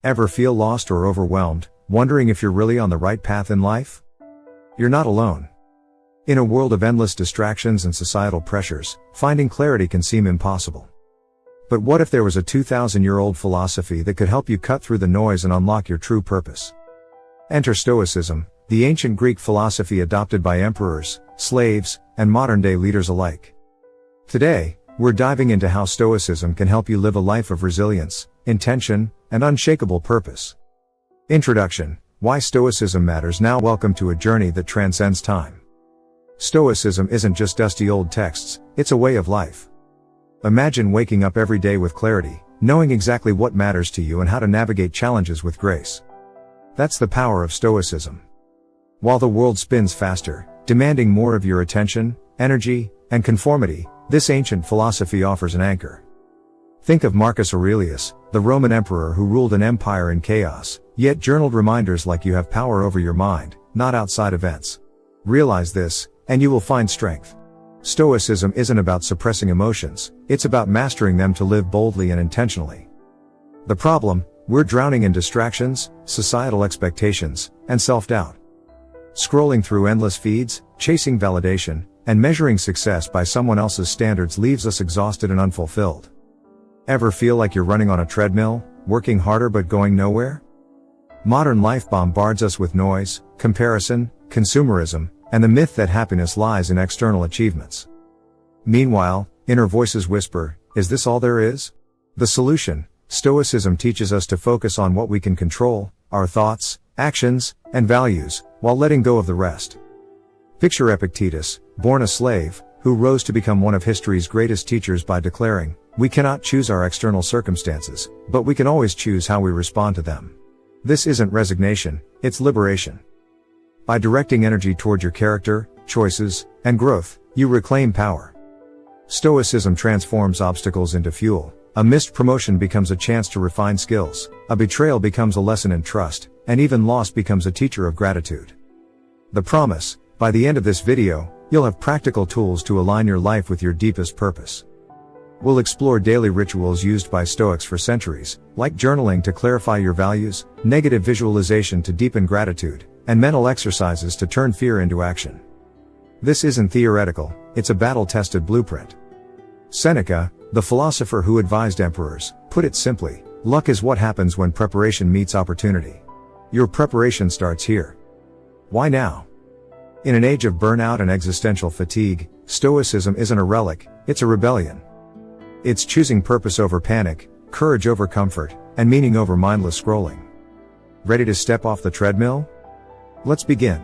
Ever feel lost or overwhelmed, wondering if you're really on the right path in life? You're not alone. In a world of endless distractions and societal pressures, finding clarity can seem impossible. But what if there was a 2,000-year-old philosophy that could help you cut through the noise and unlock your true purpose? Enter Stoicism, the ancient Greek philosophy adopted by emperors, slaves, and modern-day leaders alike. Today, we're diving into how Stoicism can help you live a life of resilience, intention, and unshakable purpose. Introduction: Why Stoicism Matters Now. Welcome to a journey that transcends time. Stoicism isn't just dusty old texts, it's a way of life. Imagine waking up every day with clarity, knowing exactly what matters to you and how to navigate challenges with grace. That's the power of Stoicism. While the world spins faster, demanding more of your attention, energy, and conformity, this ancient philosophy offers an anchor. Think of Marcus Aurelius, the Roman emperor who ruled an empire in chaos, yet journaled reminders like you have power over your mind, not outside events. Realize this, and you will find strength. Stoicism isn't about suppressing emotions, it's about mastering them to live boldly and intentionally. The problem: we're drowning in distractions, societal expectations, and self-doubt. Scrolling through endless feeds, chasing validation, and measuring success by someone else's standards leaves us exhausted and unfulfilled. Ever feel like you're running on a treadmill, working harder but going nowhere? Modern life bombards us with noise, comparison, consumerism, and the myth that happiness lies in external achievements. Meanwhile, inner voices whisper, "Is this all there is?" The solution: Stoicism teaches us to focus on what we can control, our thoughts, actions, and values, while letting go of the rest. Picture Epictetus, born a slave, who rose to become one of history's greatest teachers by declaring, "We cannot choose our external circumstances, but we can always choose how we respond to them." This isn't resignation, it's liberation. By directing energy toward your character, choices, and growth, you reclaim power. Stoicism transforms obstacles into fuel. A missed promotion becomes a chance to refine skills, a betrayal becomes a lesson in trust, and even loss becomes a teacher of gratitude. The promise: by the end of this video, you'll have practical tools to align your life with your deepest purpose. We'll explore daily rituals used by Stoics for centuries, like journaling to clarify your values, negative visualization to deepen gratitude, and mental exercises to turn fear into action. This isn't theoretical, it's a battle-tested blueprint. Seneca, the philosopher who advised emperors, put it simply: luck is what happens when preparation meets opportunity. Your preparation starts here. Why now? In an age of burnout and existential fatigue, Stoicism isn't a relic, it's a rebellion. It's choosing purpose over panic, courage over comfort, and meaning over mindless scrolling. Ready to step off the treadmill? Let's begin.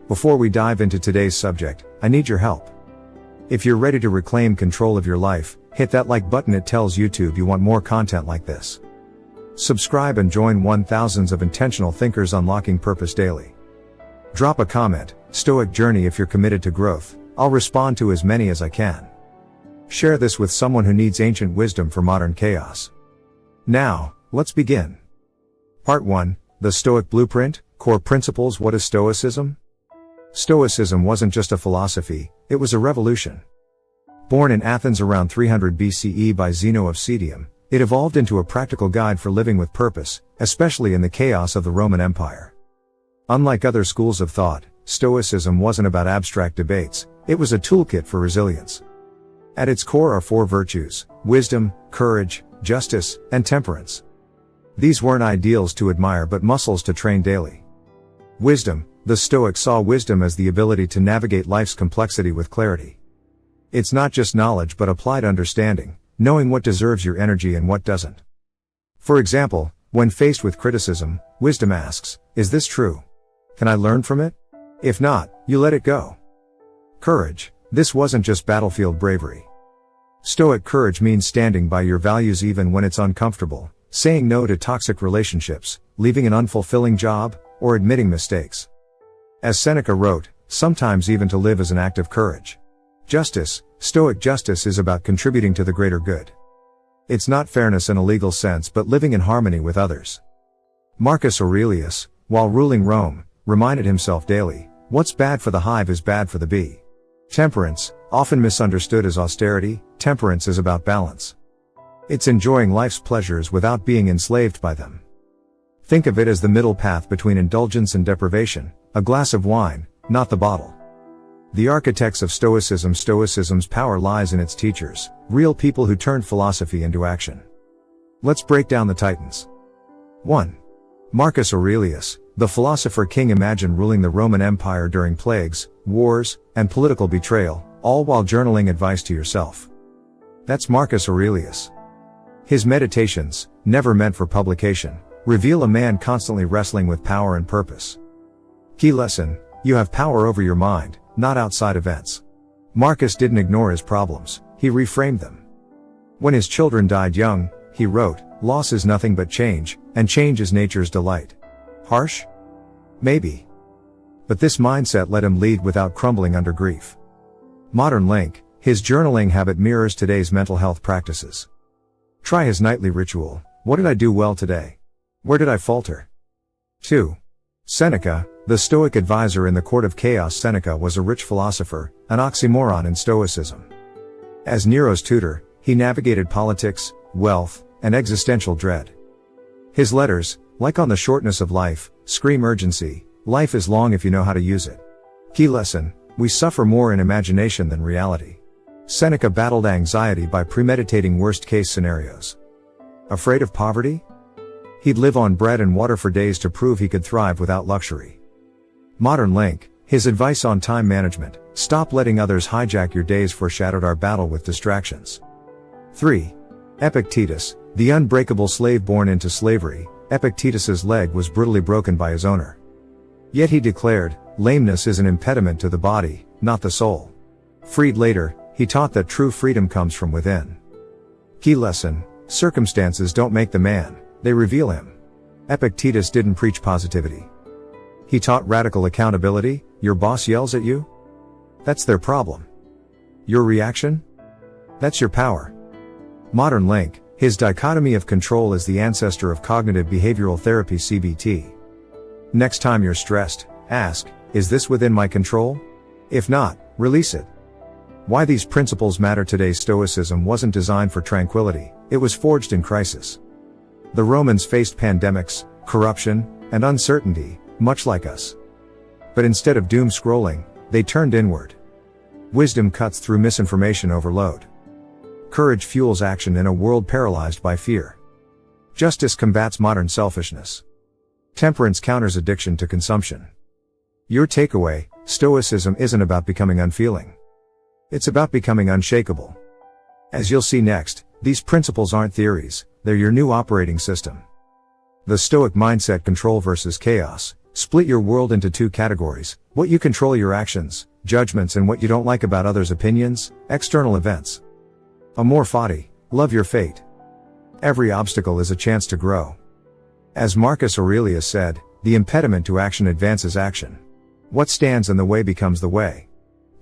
Before we dive into today's subject, I need your help. If you're ready to reclaim control of your life, hit that like button. It tells YouTube you want more content like this. Subscribe and join thousands of intentional thinkers unlocking purpose daily. Drop a comment, Stoic Journey, if you're committed to growth. I'll respond to as many as I can. Share this with someone who needs ancient wisdom for modern chaos. Now, let's begin. Part 1, The Stoic Blueprint, Core Principles. What is Stoicism? Stoicism wasn't just a philosophy, it was a revolution. Born in Athens around 300 BCE by Zeno of Citium, it evolved into a practical guide for living with purpose, especially in the chaos of the Roman Empire. Unlike other schools of thought, Stoicism wasn't about abstract debates, it was a toolkit for resilience. At its core are 4 virtues: wisdom, courage, justice, and temperance. These weren't ideals to admire but muscles to train daily. Wisdom: the Stoics saw wisdom as the ability to navigate life's complexity with clarity. It's not just knowledge but applied understanding, knowing what deserves your energy and what doesn't. For example, when faced with criticism, wisdom asks, "Is this true? Can I learn from it? If not, you let it go." Courage: this wasn't just battlefield bravery. Stoic courage means standing by your values even when it's uncomfortable, saying no to toxic relationships, leaving an unfulfilling job, or admitting mistakes. As Seneca wrote, sometimes even to live is an act of courage. Justice: Stoic justice is about contributing to the greater good. It's not fairness in a legal sense but living in harmony with others. Marcus Aurelius, while ruling Rome, reminded himself daily, "What's bad for the hive is bad for the bee." Temperance, often misunderstood as austerity, temperance is about balance. It's enjoying life's pleasures without being enslaved by them. Think of it as the middle path between indulgence and deprivation, a glass of wine, not the bottle. The architects of Stoicism. Stoicism's power lies in its teachers, real people who turned philosophy into action. Let's break down the titans. 1. Marcus Aurelius, the philosopher king. Imagine ruling the Roman Empire during plagues, wars, and political betrayal, all while journaling advice to yourself. That's Marcus Aurelius. His meditations, never meant for publication, reveal a man constantly wrestling with power and purpose. Key lesson: you have power over your mind, not outside events. Marcus didn't ignore his problems, he reframed them. When his children died young, he wrote, "Loss is nothing but change, and change is nature's delight." Harsh? Maybe. But this mindset let him lead without crumbling under grief. Modern link: his journaling habit mirrors today's mental health practices. Try his nightly ritual. What did I do well today? Where did I falter? 2. Seneca, the Stoic advisor in the court of chaos. Seneca was a rich philosopher, an oxymoron in Stoicism. As Nero's tutor, he navigated politics, wealth, and existential dread. His letters, like On the Shortness of Life, scream urgency: life is long if you know how to use it. Key lesson: we suffer more in imagination than reality. Seneca battled anxiety by premeditating worst-case scenarios. Afraid of poverty? He'd live on bread and water for days to prove he could thrive without luxury. Modern link: his advice on time management: stop letting others hijack your days, foreshadowed our battle with distractions. 3. Epictetus, the unbreakable slave born into slavery. Epictetus's leg was brutally broken by his owner. Yet he declared, lameness is an impediment to the body, not the soul. Freed later, he taught that true freedom comes from within. Key lesson: circumstances don't make the man, they reveal him. Epictetus didn't preach positivity. He taught radical accountability. Your boss yells at you? That's their problem. Your reaction? That's your power. Modern link: his dichotomy of control is the ancestor of cognitive behavioral therapy (CBT). Next time you're stressed, ask, is this within my control? If not, release it. Why these principles matter today. Stoicism wasn't designed for tranquility, it was forged in crisis. The Romans faced pandemics, corruption, and uncertainty, much like us. But instead of doom scrolling, they turned inward. Wisdom cuts through misinformation overload. Courage fuels action in a world paralyzed by fear. Justice combats modern selfishness. Temperance counters addiction to consumption. Your takeaway: Stoicism isn't about becoming unfeeling. It's about becoming unshakable. As you'll see next, these principles aren't theories, they're your new operating system. The Stoic mindset: control versus chaos. Split your world into two categories: what you control, your actions, judgments, and what you don't like about others' opinions, external events. Amor fati, love your fate. Every obstacle is a chance to grow. As Marcus Aurelius said, the impediment to action advances action. What stands in the way becomes the way.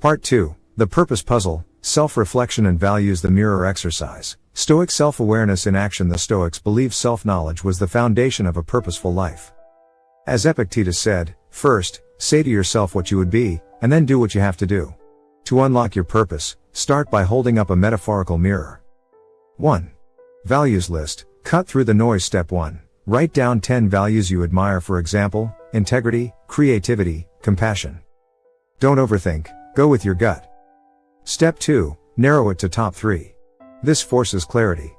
Part 2, the purpose puzzle, self-reflection and values. The mirror exercise, Stoic self-awareness in action. The Stoics believed self-knowledge was the foundation of a purposeful life. As Epictetus said, first, say to yourself what you would be, and then do what you have to do. To unlock your purpose, start by holding up a metaphorical mirror. 1. Values list, cut through the noise. Step 1. Write down 10 values you admire, for example, integrity, creativity, compassion. Don't overthink, go with your gut. Step 2. Narrow it to top 3. This forces clarity.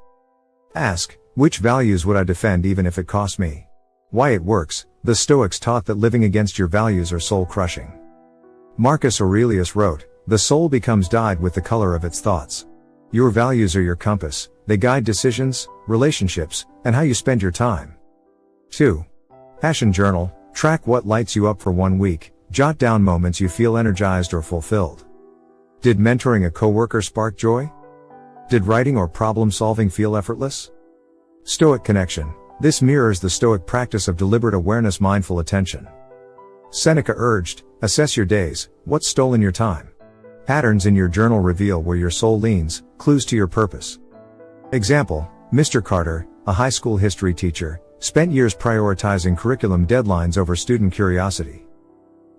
Ask, which values would I defend even if it cost me? Why it works. The Stoics taught that living against your values are soul-crushing. Marcus Aurelius wrote, the soul becomes dyed with the color of its thoughts. Your values are your compass, they guide decisions, relationships, and how you spend your time. 2. Passion journal, track what lights you up for 1 week, jot down moments you feel energized or fulfilled. Did mentoring a coworker spark joy? Did writing or problem solving feel effortless? Stoic connection, this mirrors the Stoic practice of deliberate awareness, mindful attention. Seneca urged, assess your days, what's stolen your time? Patterns in your journal reveal where your soul leans, clues to your purpose. Example, Mr. Carter, a high school history teacher, spent years prioritizing curriculum deadlines over student curiosity.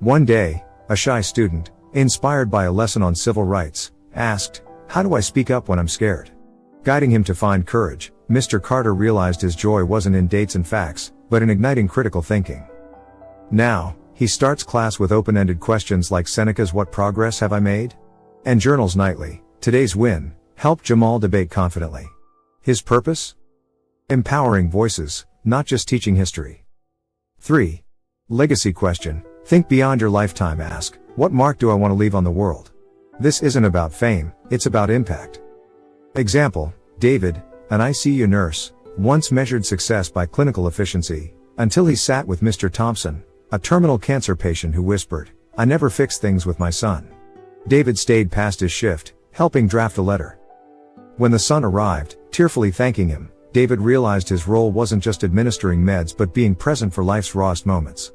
One day, a shy student, inspired by a lesson on civil rights, asked, how do I speak up when I'm scared? Guiding him to find courage, Mr. Carter realized his joy wasn't in dates and facts, but in igniting critical thinking. Now, he starts class with open-ended questions like Seneca's "What progress have I made?" and journals nightly. Today's win: help Jamal debate confidently. His purpose? Empowering voices, not just teaching history. 3. Legacy question: think beyond your lifetime. Ask, what mark do I want to leave on the world? This isn't about fame, it's about impact. Example: David, an ICU nurse, once measured success by clinical efficiency, until he sat with Mr. Thompson, a terminal cancer patient who whispered, "I never fix things with my son." David stayed past his shift, helping draft a letter. When the son arrived, tearfully thanking him, David realized his role wasn't just administering meds but being present for life's rawest moments.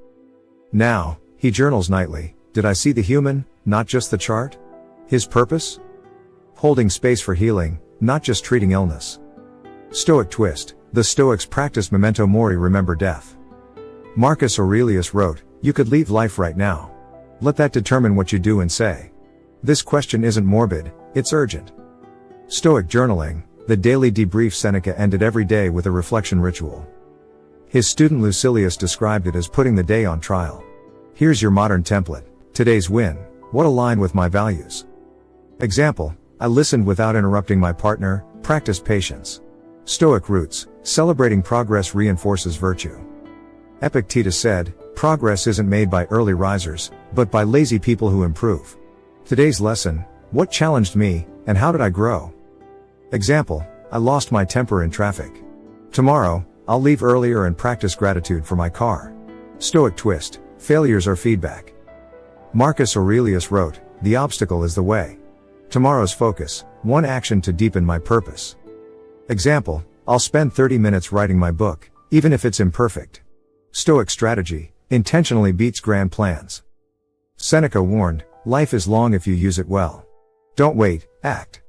Now, he journals nightly: did I see the human, not just the chart? His purpose? Holding space for healing, not just treating illness. Stoic twist: the Stoics practiced memento mori, remember death. Marcus Aurelius wrote, "You could leave life right now. Let that determine what you do and say." This question isn't morbid, it's urgent. Stoic journaling: the daily debrief. Seneca ended every day with a reflection ritual. His student Lucilius described it as putting the day on trial. Here's your modern template. Today's win: what aligned with my values? Example: I listened without interrupting my partner, practiced patience. Stoic roots: celebrating progress reinforces virtue. Epictetus said, "Progress isn't made by early risers, but by lazy people who improve." Today's lesson: what challenged me, and how did I grow? Example: I lost my temper in traffic. Tomorrow, I'll leave earlier and practice gratitude for my car. Stoic twist: failures are feedback. Marcus Aurelius wrote, "The obstacle is the way." Tomorrow's focus: one action to deepen my purpose. Example: I'll spend 30 minutes writing my book, even if it's imperfect. Stoic strategy: intentionally beats grand plans. Seneca warned, "Life is long if you use it well. Don't wait, act."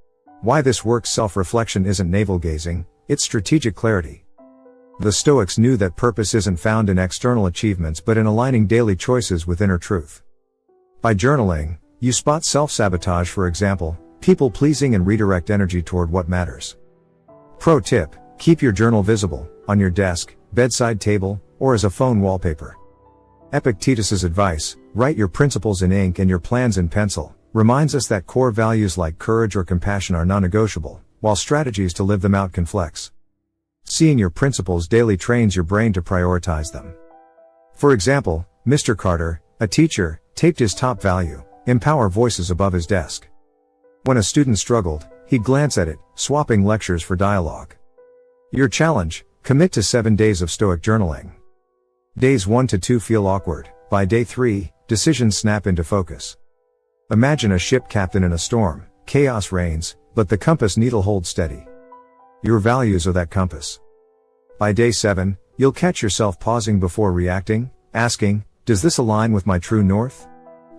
Why this works: self-reflection isn't navel-gazing, it's strategic clarity. The Stoics knew that purpose isn't found in external achievements but in aligning daily choices with inner truth. By journaling, you spot self-sabotage, for example, people-pleasing, and redirect energy toward what matters. Pro tip: keep your journal visible, on your desk, bedside table, or as a phone wallpaper. Epictetus's advice: write your principles in ink and your plans in pencil, reminds us that core values like courage or compassion are non-negotiable, while strategies to live them out can flex. Seeing your principles daily trains your brain to prioritize them. For example, Mr. Carter, a teacher, taped his top value: empower voices above his desk. When a student struggled, he'd glance at it, swapping lectures for dialogue. Your challenge: commit to 7 days of Stoic journaling. Days 1 to 2 feel awkward. By day 3, decisions snap into focus. Imagine a ship captain in a storm. Chaos reigns, but the compass needle holds steady. Your values are that compass. By day 7, you'll catch yourself pausing before reacting, asking, does this align with my true north?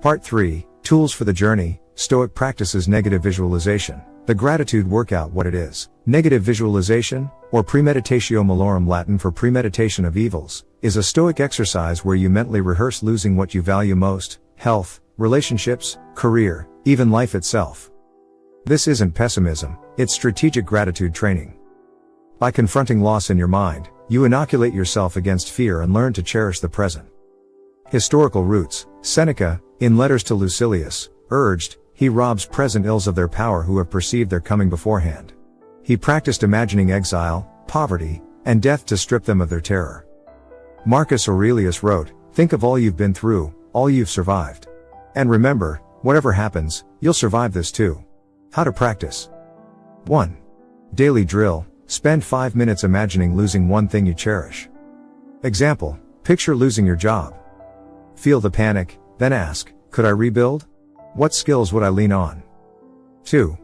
Part 3, Tools for the Journey. Stoic practices negative visualization. The gratitude workout. What it is: negative visualization, or premeditatio malorum, Latin for premeditation of evils, is a Stoic exercise where you mentally rehearse losing what you value most: health, relationships, career, even life itself. This isn't pessimism, it's strategic gratitude training. By confronting loss in your mind, you inoculate yourself against fear and learn to cherish the present. Historical roots. Seneca, in Letters to Lucilius, urged, "He robs present ills of their power who have perceived their coming beforehand." He practiced imagining exile, poverty, and death to strip them of their terror. Marcus Aurelius wrote, "Think of all you've been through, all you've survived. And remember, whatever happens, you'll survive this too." How to practice. 1. Daily drill. Spend 5 minutes imagining losing one thing you cherish. Example: picture losing your job. Feel the panic, then ask, could I rebuild? What skills would I lean on? 2.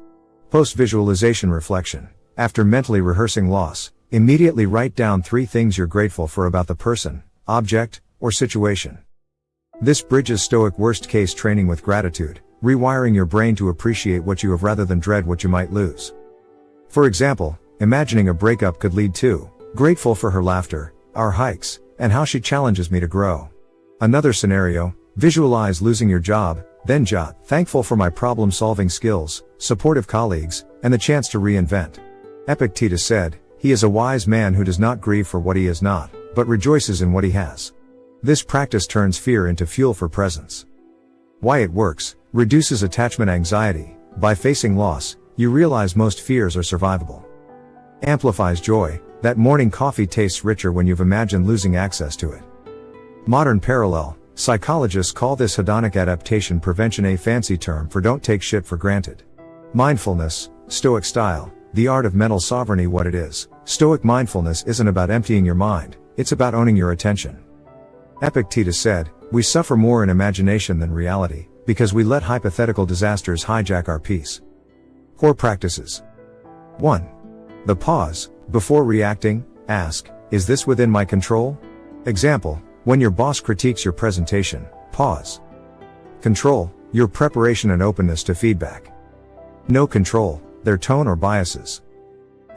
Post-visualization reflection. After mentally rehearsing loss, immediately write down 3 things you're grateful for about the person, object, or situation. This bridges Stoic worst-case training with gratitude, rewiring your brain to appreciate what you have rather than dread what you might lose. For example, imagining a breakup could lead to, grateful for her laughter, our hikes, and how she challenges me to grow. Another scenario, visualize losing your job, then jot, thankful for my problem-solving skills, supportive colleagues, and the chance to reinvent. Epictetus said, "He is a wise man who does not grieve for what he is not, but rejoices in what he has. This practice turns fear into fuel for presence. Why it works: reduces attachment anxiety. By facing loss, you realize most fears are survivable. Amplifies joy. That morning coffee tastes richer when you've imagined losing access to it. Modern parallel. Psychologists call this hedonic adaptation prevention, a fancy term for don't take shit for granted. Mindfulness, Stoic style, the art of mental sovereignty. What it is: Stoic mindfulness isn't about emptying your mind, it's about owning your attention. Epictetus said, "We suffer more in imagination than reality, because we let hypothetical disasters hijack our peace." Core practices. 1. The pause. Before reacting, ask, is this within my control? Example, when your boss critiques your presentation, pause. Control, your preparation and openness to feedback. No control, their tone or biases.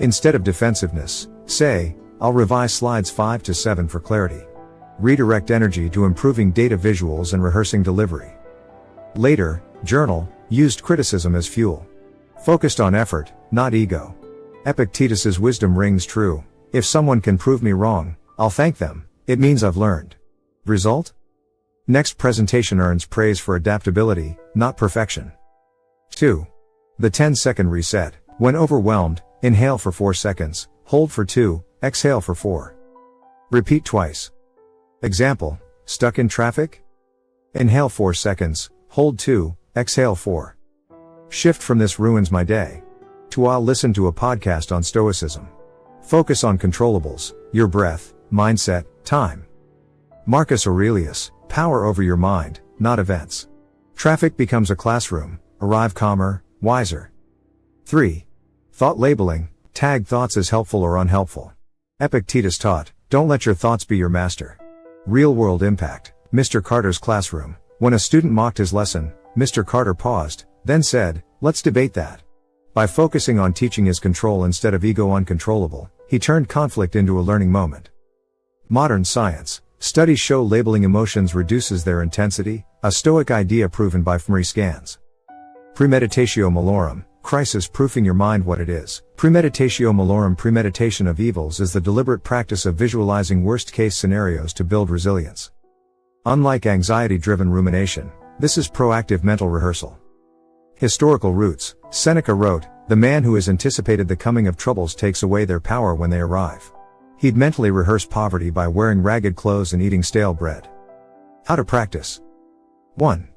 Instead of defensiveness, say, I'll revise slides 5 to 7 for clarity. Redirect energy to improving data visuals and rehearsing delivery. Later, journal, used criticism as fuel. Focused on effort, not ego. Epictetus's wisdom rings true. If someone can prove me wrong, I'll thank them. It means I've learned. Result? Next presentation earns praise for adaptability, not perfection. 2. The 10-second reset. When overwhelmed, inhale for 4 seconds, hold for 2, exhale for 4. Repeat twice. Example, stuck in traffic? Inhale 4 seconds, hold 2, exhale 4. Shift from this ruins my day. To I'll listen to a podcast on Stoicism. Focus on controllables, your breath, mindset, time. Marcus Aurelius, power over your mind, not events. Traffic becomes a classroom, arrive calmer, wiser. 3. Thought labeling, tag thoughts as helpful or unhelpful. Epictetus taught, don't let your thoughts be your master. Real-world impact, Mr. Carter's classroom. When a student mocked his lesson, Mr. Carter paused, then said, let's debate that. By focusing on teaching his control instead of ego uncontrollable, he turned conflict into a learning moment. Modern science. Studies show labeling emotions reduces their intensity, a Stoic idea proven by fMRI scans. Premeditatio malorum, crisis proofing your mind what it is. Premeditatio malorum, premeditation of evils, is the deliberate practice of visualizing worst-case scenarios to build resilience. Unlike anxiety-driven rumination, this is proactive mental rehearsal. Historical roots. Seneca wrote, the man who has anticipated the coming of troubles takes away their power when they arrive. He'd mentally rehearse poverty by wearing ragged clothes and eating stale bread. How to practice. 1.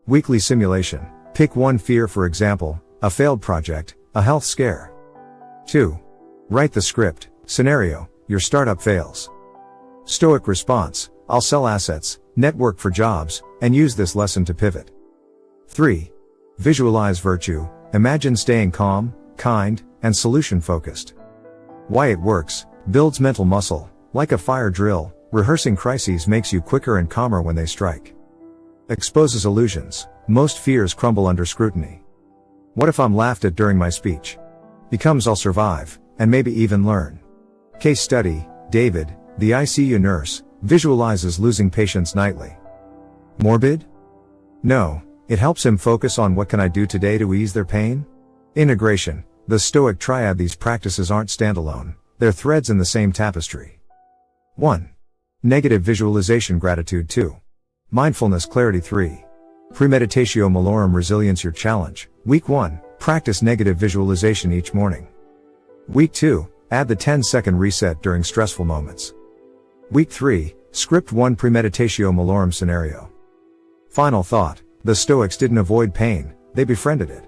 Weekly simulation. Pick one fear, for example, a failed project, a health scare. 2. Write the script. Scenario, your startup fails. Stoic response, I'll sell assets, network for jobs, and use this lesson to pivot. 3. Visualize virtue. Imagine staying calm, kind, and solution-focused. Why it works. Builds mental muscle. Like a fire drill, rehearsing crises makes you quicker and calmer when they strike. Exposes illusions. Most fears crumble under scrutiny. What if I'm laughed at during my speech? Becomes I'll survive, and maybe even learn. Case study, David, the ICU nurse, visualizes losing patients nightly. Morbid? No, it helps him focus on what can I do today to ease their pain? Integration, the Stoic triad. These practices aren't standalone, they're threads in the same tapestry. 1. Negative visualization gratitude. 2. Mindfulness clarity. 3. Premeditatio malorum resilience. Your challenge. Week 1, practice negative visualization each morning. Week 2, add the 10-second reset during stressful moments. Week 3, script 1 premeditatio malorum scenario. Final thought, the Stoics didn't avoid pain, they befriended it.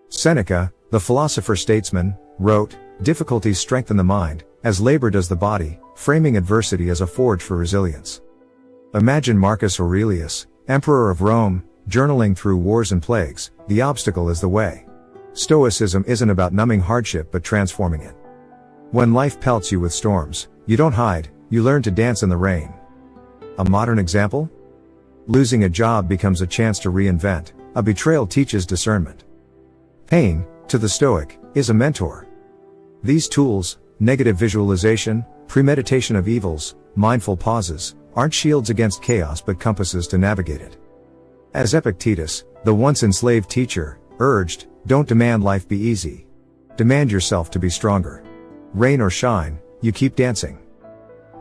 Seneca, the philosopher-statesman, wrote, difficulties strengthen the mind, as labor does the body, framing adversity as a forge for resilience. Imagine Marcus Aurelius, Emperor of Rome, journaling through wars and plagues, the obstacle is the way. Stoicism isn't about numbing hardship but transforming it. When life pelts you with storms, you don't hide, you learn to dance in the rain. A modern example? Losing a job becomes a chance to reinvent, a betrayal teaches discernment. Pain, to the Stoic, is a mentor. These tools, negative visualization, premeditation of evils, mindful pauses, aren't shields against chaos but compasses to navigate it. As Epictetus, the once enslaved teacher, urged, don't demand life be easy. Demand yourself to be stronger. Rain or shine, you keep dancing.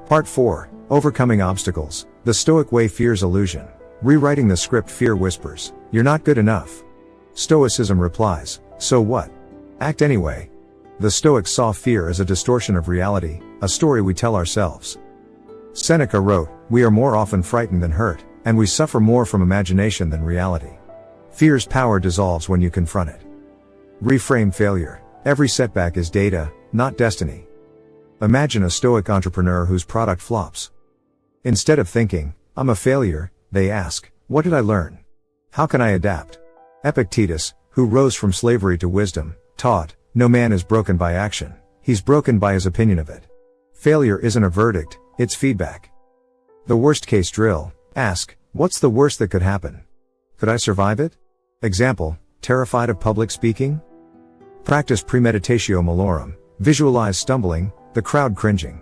Part 4. Overcoming obstacles. The Stoic way fears illusion. Rewriting the script fear whispers, "You're not good enough." Stoicism replies, "So what? Act anyway." The Stoics saw fear as a distortion of reality, a story we tell ourselves. Seneca wrote, "We are more often frightened than hurt, and we suffer more from imagination than reality." Fear's power dissolves when you confront it. Reframe failure. Every setback is data, not destiny. Imagine a Stoic entrepreneur whose product flops. Instead of thinking, "I'm a failure," they ask, "What did I learn? How can I adapt?" Epictetus, who rose from slavery to wisdom, taught, "No man is broken by action, he's broken by his opinion of it." Failure isn't a verdict, it's feedback. The worst case drill. Ask, what's the worst that could happen? Could I survive it? Example, terrified of public speaking? Practice premeditatio malorum. Visualize stumbling, the crowd cringing.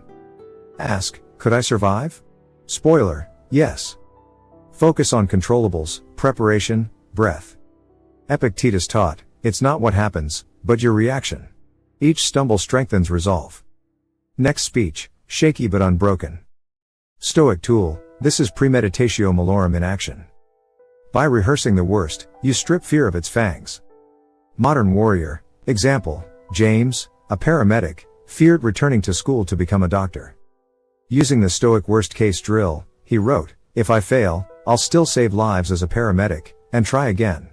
Ask, could I survive? Spoiler, yes. Focus on controllables, preparation, breath. Epictetus taught, it's not what happens, but your reaction. Each stumble strengthens resolve. Next speech, shaky but unbroken. Stoic tool, this is premeditatio malorum in action. By rehearsing the worst, you strip fear of its fangs. Modern warrior. Example, James, a paramedic, feared returning to school to become a doctor. Using the Stoic worst-case drill, he wrote, "If I fail, I'll still save lives as a paramedic, and try again."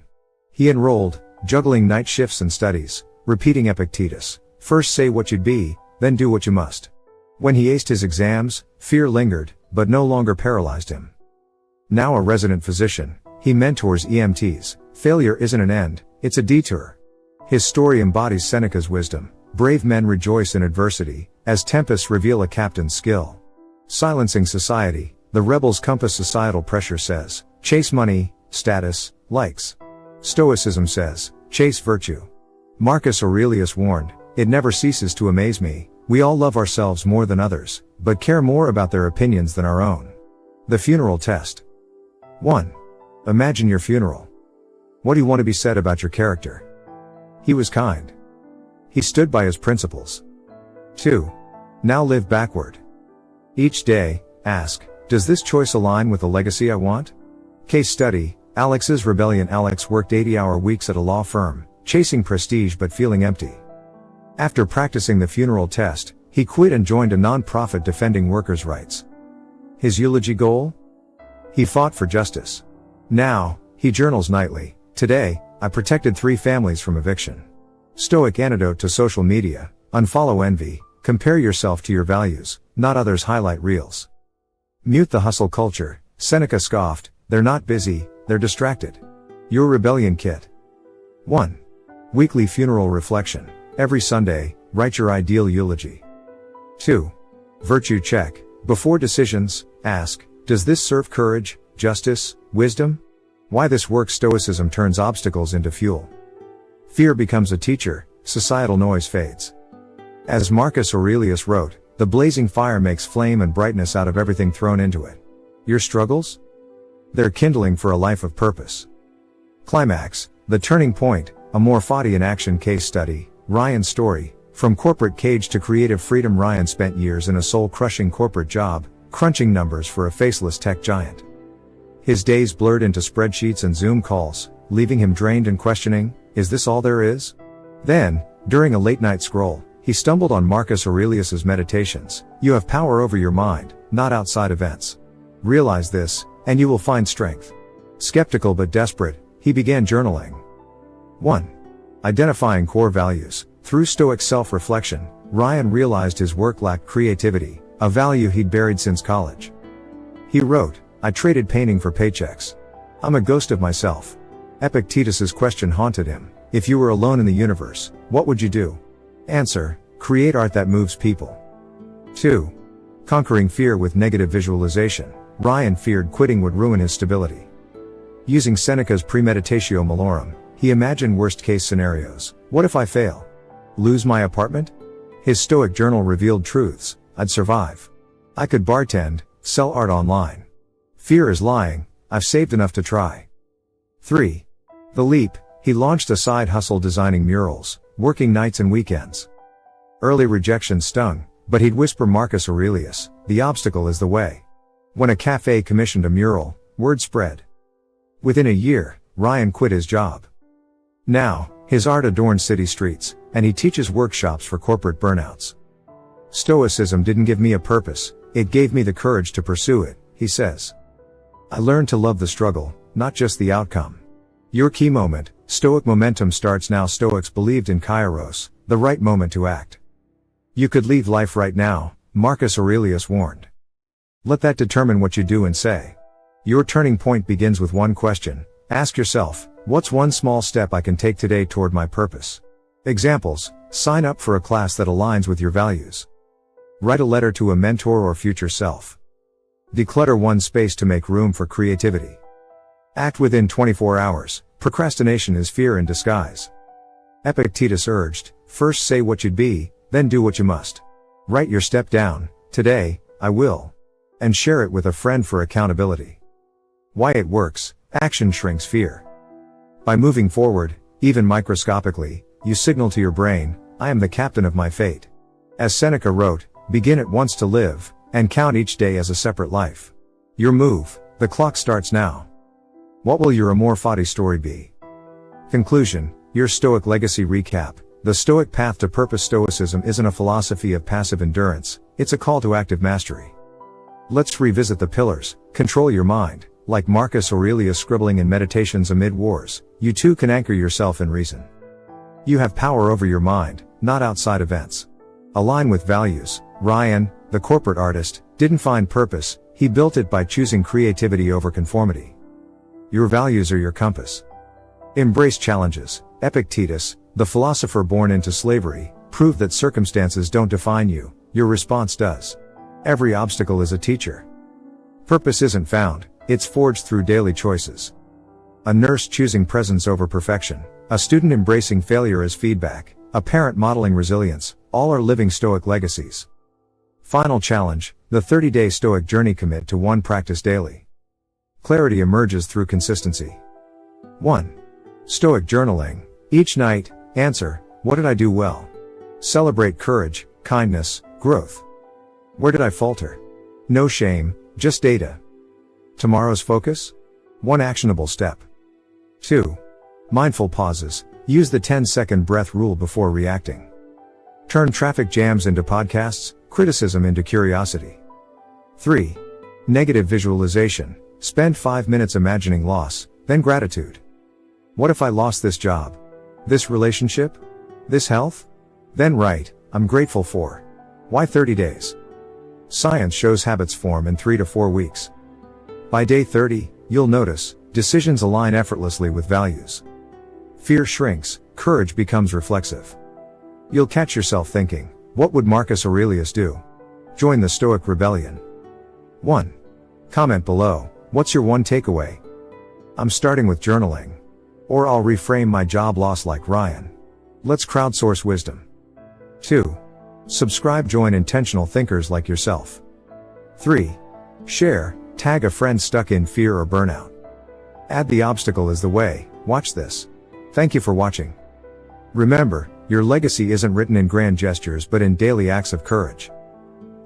He enrolled, juggling night shifts and studies, repeating Epictetus, "First say what you'd be, then do what you must." When he aced his exams, fear lingered, but no longer paralyzed him. Now a resident physician, he mentors EMTs. Failure isn't an end, it's a detour. His story embodies Seneca's wisdom. Brave men rejoice in adversity, as tempests reveal a captain's skill. Silencing society, the rebel's compass. Societal pressure says, chase money, status, likes. Stoicism says, chase virtue. Marcus Aurelius warned, it never ceases to amaze me, we all love ourselves more than others, but care more about their opinions than our own. The funeral test. 1. Imagine your funeral. What do you want to be said about your character? He was kind. He stood by his principles. 2. Now live backward. Each day, ask, does this choice align with the legacy I want? Case study, Alex's rebellion. Alex worked 80-hour weeks at a law firm, chasing prestige but feeling empty. After practicing the funeral test, he quit and joined a non-profit defending workers' rights. His eulogy goal? He fought for justice. Now, he journals nightly, today, I protected 3 families from eviction. Stoic antidote to social media, unfollow envy, compare yourself to your values, not others' highlight reels. Mute the hustle culture. Seneca scoffed, they're not busy, they're distracted. Your rebellion kit. 1. Weekly funeral reflection. Every Sunday, write your ideal eulogy. 2. Virtue check. Before decisions, ask, does this serve courage, justice, wisdom? Why this works. Stoicism turns obstacles into fuel. Fear becomes a teacher, societal noise fades. As Marcus Aurelius wrote, the blazing fire makes flame and brightness out of everything thrown into it. Your struggles? They're kindling for a life of purpose. Climax, the turning point, a more Fadian action case study. Ryan's story, from corporate cage to creative freedom. Ryan spent years in a soul-crushing corporate job, crunching numbers for a faceless tech giant. His days blurred into spreadsheets and Zoom calls, leaving him drained and questioning, is this all there is? Then, during a late-night scroll, he stumbled on Marcus Aurelius's Meditations. You have power over your mind, not outside events. Realize this, and you will find strength. Skeptical but desperate, he began journaling. 1. Identifying core values. Through Stoic self-reflection, Ryan realized his work lacked creativity, a value he'd buried since college. He wrote, I traded painting for paychecks. I'm a ghost of myself. Epictetus's question haunted him. If you were alone in the universe, what would you do? Answer, create art that moves people. 2. Conquering fear with negative visualization. Ryan feared quitting would ruin his stability. Using Seneca's premeditatio malorum, he imagined worst-case scenarios. What if I fail? Lose my apartment? His Stoic journal revealed truths. I'd survive. I could bartend, sell art online. Fear is lying, I've saved enough to try. 3. The leap. He launched a side hustle designing murals, working nights and weekends. Early rejection stung, But he'd whisper Marcus Aurelius, "The obstacle is the way." When a cafe commissioned a mural, word spread. Within a year, Ryan quit his job. Now, his art adorns city streets, and he teaches workshops for corporate burnouts. "Stoicism didn't give me a purpose, it gave me the courage to pursue it," he says. "I learned to love the struggle, not just the outcome." Your key moment, Stoic momentum starts now. Stoics believed in kairos, the right moment to act. "You could leave life right now," Marcus Aurelius warned. Let that determine what you do and say. Your turning point begins with one question. Ask yourself, what's one small step I can take today toward my purpose? Examples: sign up for a class that aligns with your values. Write a letter to a mentor or future self. Declutter one space to make room for creativity. Act within 24 hours. Procrastination is fear in disguise. Epictetus urged, first say what you'd be, then do what you must. Write your step down, today, I will. And share it with a friend for accountability. Why it works: action shrinks fear. By moving forward, even microscopically, you signal to your brain, I am the captain of my fate. As Seneca wrote, begin at once to live, and count each day as a separate life. Your move, the clock starts now. What will your amor fati story be? Conclusion, your Stoic legacy recap. The Stoic path to purpose. Stoicism isn't a philosophy of passive endurance, it's a call to active mastery. Let's revisit the pillars. Control your mind. Like Marcus Aurelius scribbling in Meditations amid wars, you too can anchor yourself in reason. You have power over your mind, not outside events. Align with values. Ryan, the corporate artist, didn't find purpose, he built it by choosing creativity over conformity. Your values are your compass. Embrace challenges. Epictetus, the philosopher born into slavery, proved that circumstances don't define you, your response does. Every obstacle is a teacher. Purpose isn't found, it's forged through daily choices. A nurse choosing presence over perfection, a student embracing failure as feedback, a parent modeling resilience, all are living Stoic legacies. Final challenge, the 30-day Stoic journey. Commit to one practice daily. Clarity emerges through consistency. 1. Stoic journaling. Each night, answer, what did I do well? Celebrate courage, kindness, growth. Where did I falter? No shame, just data. Tomorrow's focus? One actionable step. 2. Mindful pauses. Use the 10-second breath rule before reacting. Turn traffic jams into podcasts, criticism into curiosity. 3. Negative visualization. Spend 5 minutes imagining loss, then gratitude. What if I lost this job? This relationship? This health? Then write, I'm grateful for. Why 30 days? Science shows habits form in 3 to 4 weeks. By day 30, you'll notice, decisions align effortlessly with values. Fear shrinks, courage becomes reflexive. You'll catch yourself thinking, what would Marcus Aurelius do? Join the Stoic rebellion. 1. Comment below, what's your one takeaway? I'm starting with journaling. Or I'll reframe my job loss like Ryan. Let's crowdsource wisdom. 2. Subscribe, join intentional thinkers like yourself. 3. Share, tag a friend stuck in fear or burnout. Add the obstacle is the way, watch this. Thank you for watching. Remember, your legacy isn't written in grand gestures but in daily acts of courage.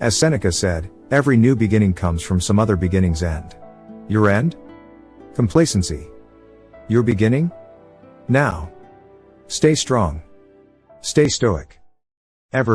As Seneca said, every new beginning comes from some other beginning's end. Your end? Complacency. Your beginning? Now. Stay strong. Stay stoic. Ever.